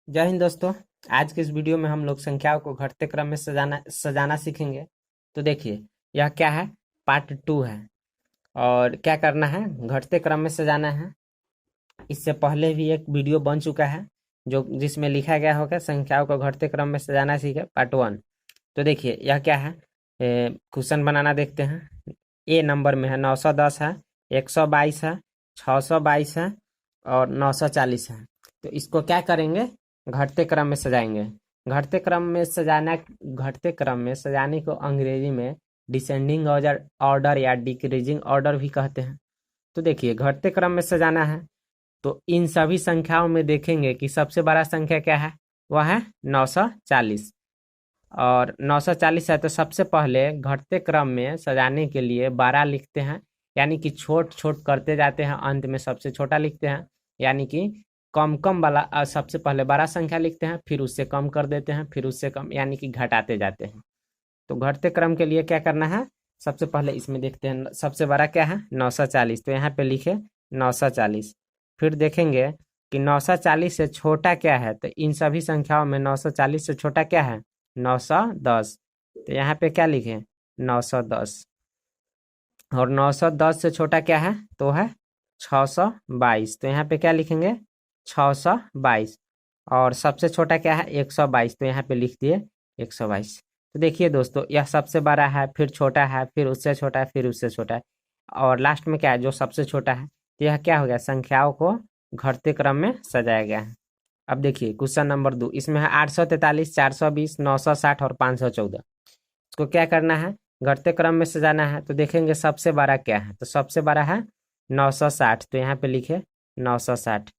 जय हिंद दोस्तों। आज के इस वीडियो में हम लोग संख्याओं को घटते क्रम में सजाना सीखेंगे। तो देखिए, यह क्या है? पार्ट 2 है। और क्या करना है? घटते क्रम में सजाना है। इससे पहले भी एक वीडियो बन चुका है जो जिसमें लिखा गया होगा संख्याओं को घटते क्रम में सजाना सीखे पार्ट 1। तो देखिए, यह क्या है? क्वेश्चन बनाना देखते हैं। ए नंबर में है 910 है, 122 है, 622 है और 940 है। तो इसको क्या करेंगे? घटते क्रम में सजाएंगे। घटते क्रम में सजाना घटते क्रम में सजाने को अंग्रेजी में डिसेंडिंग ऑर्डर ऑर्डर या डिक्रीजिंग ऑर्डर भी कहते हैं। तो देखिए, घटते क्रम में सजाना है तो इन सभी संख्याओं में देखेंगे कि सबसे बड़ा संख्या क्या है? वह है 940। और 940 है तो सबसे पहले घटते क्रम में सजाने के लिए 12 लिखते हैं, यानी कि छोट छोट करते जाते हैं, अंत में सबसे छोटा लिखते हैं। यानी कि कम कम वाला सबसे पहले बड़ा संख्या लिखते हैं, फिर उससे कम कर देते हैं, फिर उससे कम, यानी कि घटाते जाते हैं। तो घटते क्रम के लिए क्या करना है? सबसे पहले इसमें देखते हैं सबसे बड़ा क्या है? 940। तो यहाँ पे लिखे 940। फिर देखेंगे कि 940 से छोटा क्या है, तो इन सभी संख्याओं में 940 से छोटा क्या है? 910। तो यहाँ पे क्या लिखे? 910। और 910 से छोटा क्या है? तो है 622। तो यहाँ पे क्या लिखेंगे? 622। और सबसे छोटा क्या है? 122। तो यहाँ पे लिख दिए 122। तो देखिए दोस्तों, यह सबसे बड़ा है, फिर छोटा है, फिर उससे छोटा है, फिर उससे छोटा है, और लास्ट में क्या है? जो सबसे छोटा है। तो यह क्या हो गया? संख्याओं को घटते क्रम में सजाया गया है। अब देखिए क्वेश्चन नंबर 2, इसमें है 843, 420, 960 और 514। इसको क्या करना है? घटते क्रम में सजाना है। तो देखेंगे सबसे बड़ा क्या है, तो सबसे बड़ा है 960। तो यहाँ पे लिखे 960।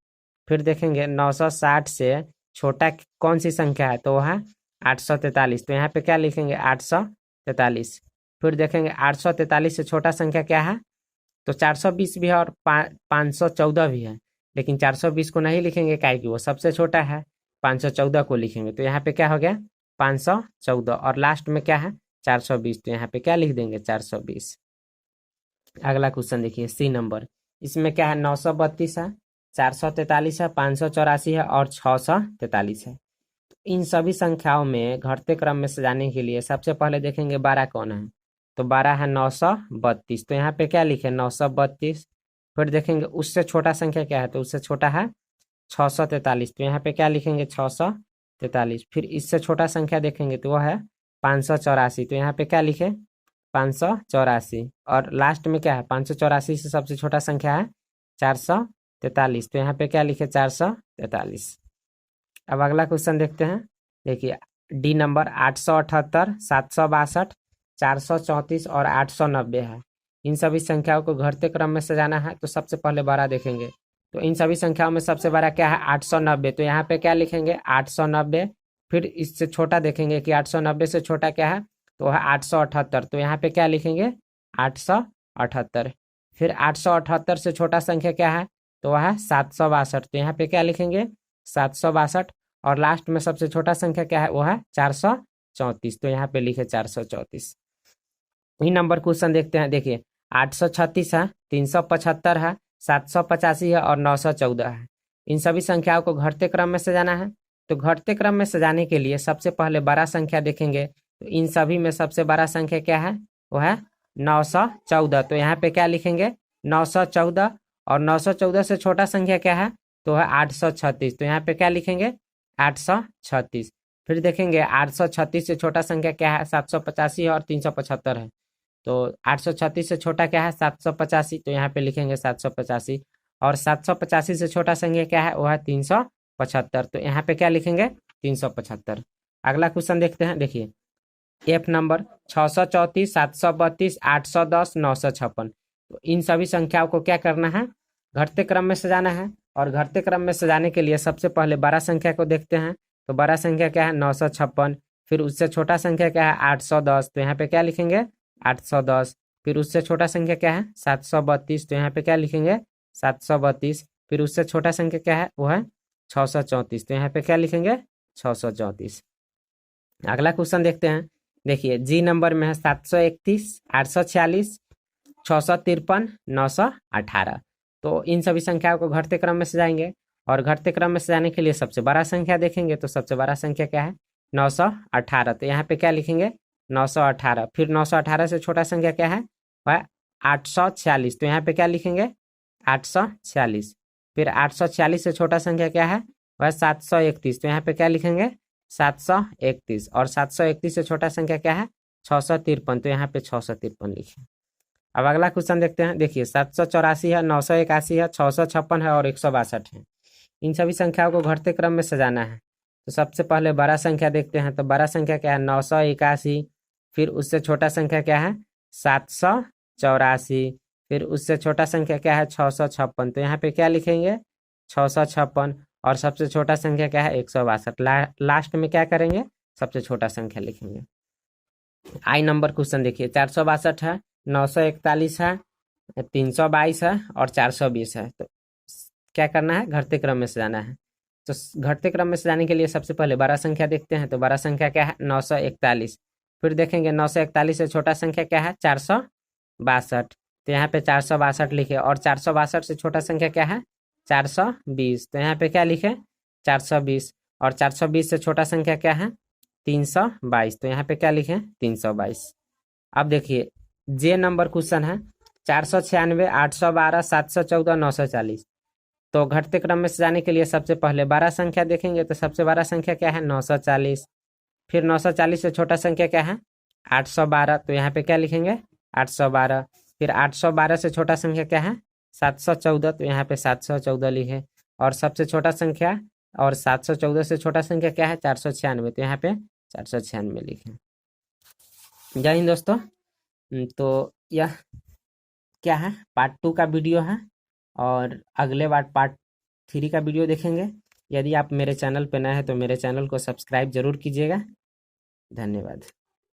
फिर देखेंगे 960 से छोटा कौन सी संख्या है, तो वह है 843। तो यहाँ पे क्या लिखेंगे? 843। फिर देखेंगे 843 से छोटा संख्या क्या है, तो 420 भी है और 514 भी है। लेकिन 420 को नहीं लिखेंगे, काहे कि वो सबसे छोटा है। 514 को लिखेंगे। तो यहाँ पे क्या हो गया? 514। और लास्ट में क्या है? 420। तो यहाँ पे क्या लिख देंगे? 420। अगला क्वेश्चन देखिए, सी नंबर। इसमें क्या है? 932 है, 443 है, 584 है और 643 है। इन सभी संख्याओं में घटते क्रम में सजाने के लिए सबसे पहले देखेंगे 12 कौन है, तो 12 है 932। तो यहाँ पे क्या लिखे? 932। फिर देखेंगे उससे छोटा संख्या क्या है, तो उससे छोटा है 643। तो यहाँ पे क्या लिखेंगे? 643। फिर इससे छोटा संख्या देखेंगे तो वह है 584। तो यहाँ पे क्या लिखे? 584। और लास्ट में क्या है? 584 से सबसे छोटा संख्या है 443। तो यहाँ पे क्या लिखे? 443। अब अगला क्वेश्चन देखते हैं। देखिए, डी नंबर 878, 762, 434 और 890 है। इन सभी संख्याओं को घटते क्रम में सजाना है। तो सबसे पहले बड़ा देखेंगे, तो इन सभी संख्याओं में सबसे बड़ा क्या है? 890। तो यहाँ पे क्या लिखेंगे? 890। फिर इससे छोटा देखेंगे कि 890 से छोटा क्या है, तो है 878। तो यहाँ पे क्या लिखेंगे? 878। फिर 878 से छोटा संख्या क्या है, तो वह है 762। तो यहाँ पे क्या लिखेंगे? 762। और लास्ट में सबसे छोटा संख्या क्या है, वो है 434। तो यहाँ पे लिखे 434। ई नंबर क्वेश्चन देखते हैं। देखिए, 836 है, 375 है, 785 है और 914 है। इन सभी संख्याओं को घटते क्रम में सजाना है। तो घटते क्रम में सजाने के लिए सबसे पहले बड़ा संख्या देखेंगे। तो इन सभी में सबसे बड़ा संख्या क्या है, वो है 914। तो यहाँ पे क्या लिखेंगे? 914। और 914 से छोटा संख्या क्या है, तो है 836। तो यहाँ पे क्या लिखेंगे? 836। फिर देखेंगे 836 से छोटा संख्या क्या है, 785 और 375 है। तो 836 से छोटा क्या है? 785। तो यहाँ पे लिखेंगे 785। और 785 से छोटा संख्या क्या है, वो है 375। तो यहाँ पे क्या लिखेंगे? 375। अगला क्वेश्चन देखते हैं। देखिए, एफ नंबर 634, 732, 810, 956। तो इन सभी संख्याओं को क्या करना है? घटते क्रम में सजाना है। और घटते क्रम में सजाने के लिए सबसे पहले बड़ा संख्या को देखते हैं। तो बड़ा संख्या क्या है? 956। फिर उससे छोटा संख्या क्या है? 810। तो यहाँ पे क्या लिखेंगे? 810। फिर उससे छोटा संख्या क्या है? 732। तो यहाँ पे क्या लिखेंगे? 732। फिर उससे छोटा संख्या क्या है, वो है 634। तो यहाँ पे क्या लिखेंगे? 634। अगला क्वेश्चन देखते हैं। देखिए, जी नंबर में है 731, 846, 653, 918। तो इन सभी संख्याओं को घटते क्रम में सजाएंगे। और घटते क्रम में सजाने के लिए सबसे बड़ा संख्या देखेंगे तो सबसे बड़ा संख्या क्या है 918। तो यहाँ पे क्या लिखेंगे 918। फिर 918 से छोटा संख्या क्या है वह 846। तो यहाँ पे क्या लिखेंगे 846। फिर 846 से छोटा संख्या क्या है वह 731। तो यहाँ पे क्या लिखेंगे 731। और 731 से छोटा संख्या क्या है 653। तो यहाँ पे 653 लिखे। अब अगला क्वेश्चन देखते हैं। देखिए 784 है, 981 है, 656 है और 162 है। इन सभी संख्याओं को घटते क्रम में सजाना है। तो सबसे पहले बड़ा संख्या देखते हैं। तो बड़ा संख्या क्या है 981। फिर उससे छोटा संख्या क्या है 784। फिर उससे छोटा संख्या क्या है 656। तो यहाँ पे क्या लिखेंगे 656। और सबसे छोटा संख्या क्या है 162। लास्ट में क्या करेंगे सबसे छोटा संख्या लिखेंगे। आई नंबर क्वेश्चन देखिए 462 है, 941 है, 322 है और 420 है। तो क्या करना है घटते क्रम में सजाना है। तो घटते क्रम में सजाने के लिए सबसे पहले बड़ा संख्या देखते हैं। तो बड़ा संख्या क्या है 941। फिर देखेंगे 941 से छोटा संख्या क्या है 462। तो यहाँ पे 462 लिखे। और 462 से छोटा संख्या क्या है 420। तो यहाँ पे क्या लिखे 420। और 420 से छोटा संख्या क्या है 322। तो यहाँ पे क्या लिखे 322। अब देखिए जे नंबर क्वेश्चन है 496, 812, 714, 940। तो घटते क्रम में सजाने के लिए सबसे पहले बड़ा संख्या देखेंगे। तो सबसे बड़ा संख्या क्या है 940। फिर 940 से छोटा संख्या क्या है 812। तो यहाँ पे क्या लिखेंगे 812। फिर 812 से छोटा संख्या क्या है 714। तो यहाँ पे 714 लिखे। और सबसे छोटा संख्या और 714 से छोटा संख्या क्या है 496। तो यहाँ पे 496 लिखे। जय हिंद दोस्तों। तो यह क्या है पार्ट 2 का वीडियो है और अगले बार पार्ट 3 का वीडियो देखेंगे। यदि आप मेरे चैनल पर नए हैं तो मेरे चैनल को सब्सक्राइब जरूर कीजिएगा। धन्यवाद।